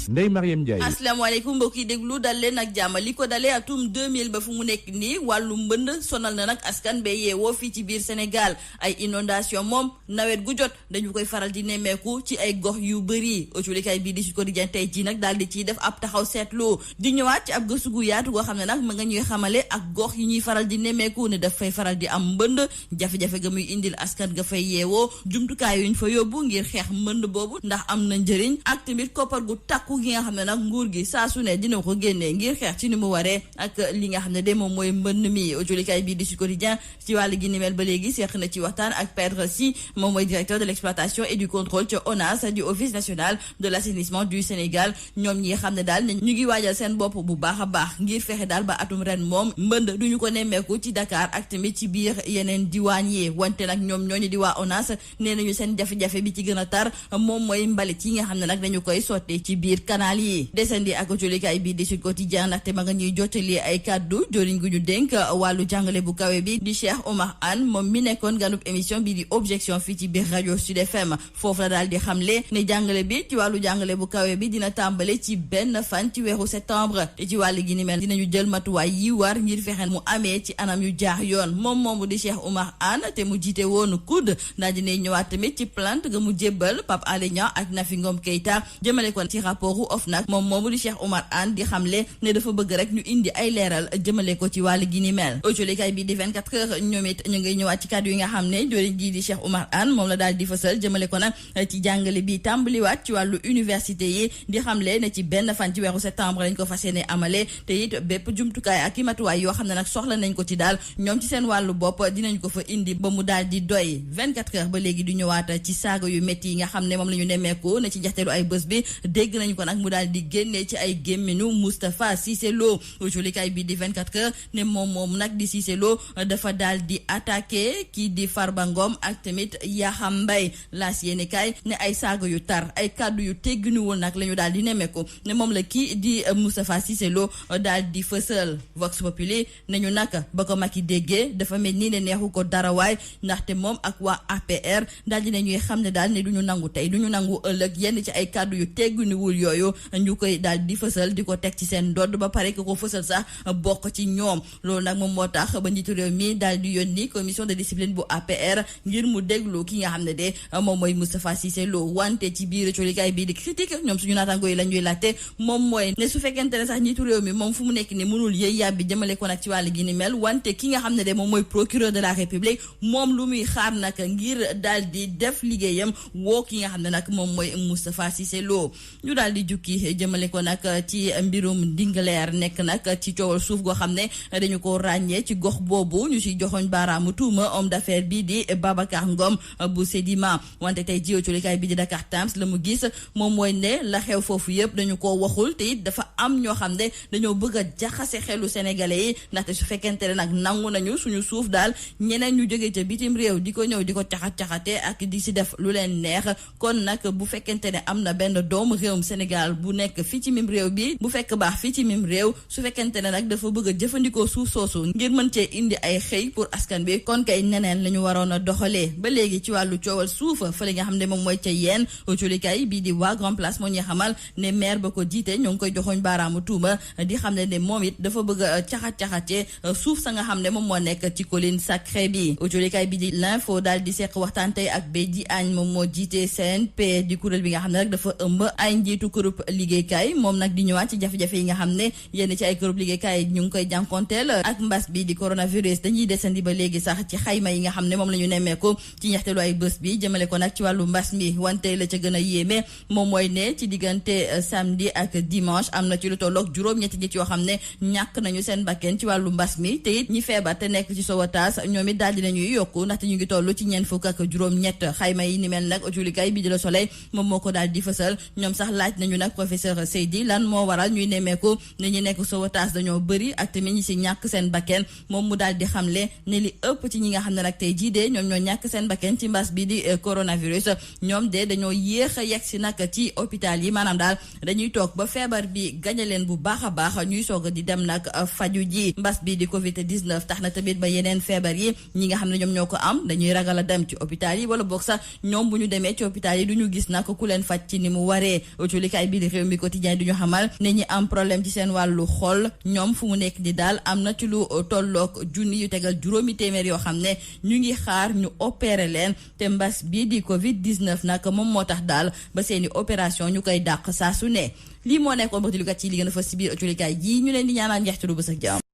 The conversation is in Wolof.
Ndeye Mariam Ndiaye. asalaamaaleykum mbokk yi déglu dal leen ak jàmm li ko dalee atum 2000 ba fu mu nekk nii wàllu mbënd sonal na nag askan ba yeewoo fii ci biir Sénégal ay inondation moom nawet gu jot dañu koy faral di nemmeeku ci ay gox yu bëri autolikaay bii di Sud Quotidien tey jii nag daal di ciy def ab taxaw seetlu di ñëwaat ci ab gëstu gu yaatu goo xam ne nag ma nga ñuy xamale ak gox yi ñuy faral di nemmeeku ne daf fay faral di am mbënd jafe-jafe ga muy indil askan ga fay yeewoo jumtukaay yuñ fa yóbbu ngir xeex mbënd boobu ndax am na njëriñ ak tamit koppar gu takku gi nga xam ne nag nguur gi saa su ne dina ko génnee ngir xeex ci ni mu waree ak li nga xam ne de moom mooy mbënd mi autolikaay bii di Sud Quotidien ci wàllu gi ni mel ba léegi seeq na ci waxtaan ak Pedre Sy moom mooy directeur de l'exploitation et du contrôle ci ONAS du office national de l'assainissement du Sénégal ñoom ñi xam ne daal ñu ngi waajal seen bopp bu baax a baax ngir fexe daal ba atum ren moom mbënd duñu ko nemmeeku ci Dakar ak tamit ci biir yeneen diwaan yi wante nag ñoom ñooñu di waa ONAS nee nañu seen jafe-jafe bi ci gën a tar moom mooy mbalit yi nga xam ne nag dañu koy sotti ci biir canal yi desandi ak autolikaay bii di Sud Quotidien ndaxte ma nga ñuy jottali ay kàddu joriñ gu ñu dénk wàllu jàngale bu kawe bi di Cheikh Oumar Anne moom mi nekkoon ganub émission bi di objection fii ci biir rajo Sud FM foofu la daal di xamle ne jàngale bi ci wàllu jàngale bu kawe bi dina tàmbale ci benn fan ci weeru septembre te ci wàllu gi ni mel dinañu jël matuwaay yi war ngir fexe mu amee ci anam yu jaar yoon moom moomu di Cheikh Oumar Anne te mu jiite woon COUD daal dinay ñëwaat tamit ci plainte ga mu jébbal Pape Alé Niang ak Nafi Ngom Keïta jëmale ko ci rapportu OFNAC moom moomu di Cheikh Oumar Anne di xamle ne dafa bëgg rek ñu indi ay leeral jëmale ko ci wàllu gi ni mel autolikaay bi di 24 heures ñoom it ñu ngay ñëwaat ci kàddu yi nga xam ne joriñ gi di Cheikh Oumar Anne moom la daal di fësal jëmale ko nag ci jàngale bi tàmbaliwaat ci wàllu université yi di xamle ne ci benn fan ci weeru septembre lañ ko fas yéene amale te it bépp jumtukaay ak i matuwaay yoo xam ne nag soxla nañ ko ci daal ñoom ci seen wàllu bopp dinañ ko fa indi ba mu daal di doy 24 heures ba léegi di ñëwaat ci saaga yu métti yi nga xam ne moom la ñu nemmeeku ne ci njaxteelu ay bés bi dégg nañ ko nag mu daal di génnee ci ay gémminu Moustapha Cissé Lo autolikaay bi di 24 heures ne moom nag di Cissé Lo dafa daal di attaqué kii di Farba Ngom ak tamit Yaxam Mbaye laas yéene kaay ne ay saaga yu tar ay kàddu yu tegginuwul nag la ñu daal di nemmeeku ne moom la kii di Moustapha Cissé Lo daal di fësal Vox Populi nañu nag ba ko Macky déggee dafa mel nii ne neexu ko dara waay ndaxte moom ak waa APR daal di ne ñuy xam ne daal ne du ñu nangu tey du ñu nangu ëllëg yenn ci ay kàddu yu tegginuwul yooyu ñu koy daal di fësal di ko teg ci seen ndodd ba pare ko fësal sax bokk ci ñoom loolu nag moom moo tax ba njiitu réew mi daal di yónni commission de discipline bu APR ngir mu déglu ki nga xam ne de moom mooy Moustapha Cissé Lo wante ci biir colikaay bii di critique ñoom suñu naataango yi la ñuy laajte moom mooy ne su fekkente ne sax njiitu réew mi moom fu mu nekk ni mënul yëy yàbbi jëmale ko nag ci wàll gi ni mel wante ki nga xam ne de moom mooy procureur de la république moom lu muy xaar nag ngir daal di def liggéeyam woo ki nga xam ne nag moom mooy Moustapha Cissé Lo ñu daal di jukki jëmale ko nag ci mbirum Ndingler nekk nag ci coowal suuf goo xam ne dañu ko ràññee ci gox boobu ñu si joxoñ baaraamu tuuma homme d'affaires bi di Babacar Ngom bu Sedima wante tey jiw colikaay bi di Dakar Times la mu gis moom mooy ne la xew foofu yëpp dañu ko waxul te it dafa am ñoo xam ne dañoo bëgg a jaxase xelu sénégalais yi ndaxte su fekkente ne nag nangu nañu suñu suuf daal ñeneen ñu jógee ca bitim réew di ko ñëw di ko caxat-caxate ak di si def lu leen neex kon nag bu fekkente ne am na benn doomu réewum Sénégal bu nekk fii ci mim réew bi bu fekk baax fii ci mim réew su fekkente ne nag dafa bëgg a jëfandikoo suuf soosu ngir mën cee indi ay xëy pour askan bi kon kay neneen la ñu waroon a doxalee ba léegi ci wàllu coowal suuf fële nga xam ne moom mooy ca yeen colikaay bii di waa Grand Place moo ñuy xamal ne maire ba ko jiite ñoo ngi koy joxoñ baaraamu tuuma di xam ne moom it dafa bëgg a caxat-caxatee suuf sa nga xam ne moom moo nekk ci colline sacrée bi colikaay bi di l'info daal di seq waxtaan tey ak Bédi Agne moom moo jiite CNP di kuréel bi nga xam ne rek dafa ëmb ay njiitu kërub liggéeykaay moom nag di ñëwaat ci jafe-jafe yi nga xam ne yenn ci ay kërub liggéeykaay ñu ngi koy jànkonteel ak mbas bi di coronavirus dañuy desandi ba léegi sax ci xayma yi nga xam ne moom la ñu nemmeeku ci ñaxteelu ay bés bi jëmale ko nag ci wàllu mbas mi wante la ca gën a yéeme moom mooy ne ci diggante samedi ak dimanche am na ci lu tolloog juróom-ñetti nit yoo xam ne ñàkk nañu seen bakken ci wàllu mbas mi te it ñi feebar te nekk ci Sowataas ñoom it daal di nañuy yokku ndaxte ñu ngi toll ci ñeent fukk ak juróom-ñett xayma yi ni mel nag julikaay bi di Le Soleil moom moo ko daal di fësal ñoom sax laaj nañu nag professeur Seydi lan moo waral ñuy nemmeeku ne ñu nekk Sowataas dañoo bëri ak tamit ñi si ñàkk seen bakken moom mu daal di xamle ne li ëpp ci ñi nga xam ne nag tey jii de ñoom ñoo ñàkk seen bakken ci mbas bi di coronavirus ñoom de dañoo yéex a yegg si nag ci hôpital yi maanaam daal dañuy toog ba feebar bi gañe leen bu baax a baax ñuy soog di dem nag faju ji mbas bi di Covid 19 tax na tamit ba yeneen feebar yi ñi nga xam ne ñoom ñoo ko am dañuy ragal a dem ci hôpital yi wala boog sax ñoom bu ñu demee ci hôpital yi du ñu gis nag ku leen faj ci ni mu waree yéenekaay bi di réew mi quotidien du ñu xamal ne ñi am problème ci seen wàllu xol ñoom fu mu nekk di daal am na ci lu tolloog junni yu tegal juróomi téeméer yoo xam ne ñu ngi xaar ñu opérer leen te mbas bii di Covid 19 nag moom moo tax daal ba seeni opération ñu koy dàq saa su ne lii moo nekkoon ba ci li gën a fës ci biir ëcculikaay ji ñu leen di ñaanal njeextalu bës ak jàmm.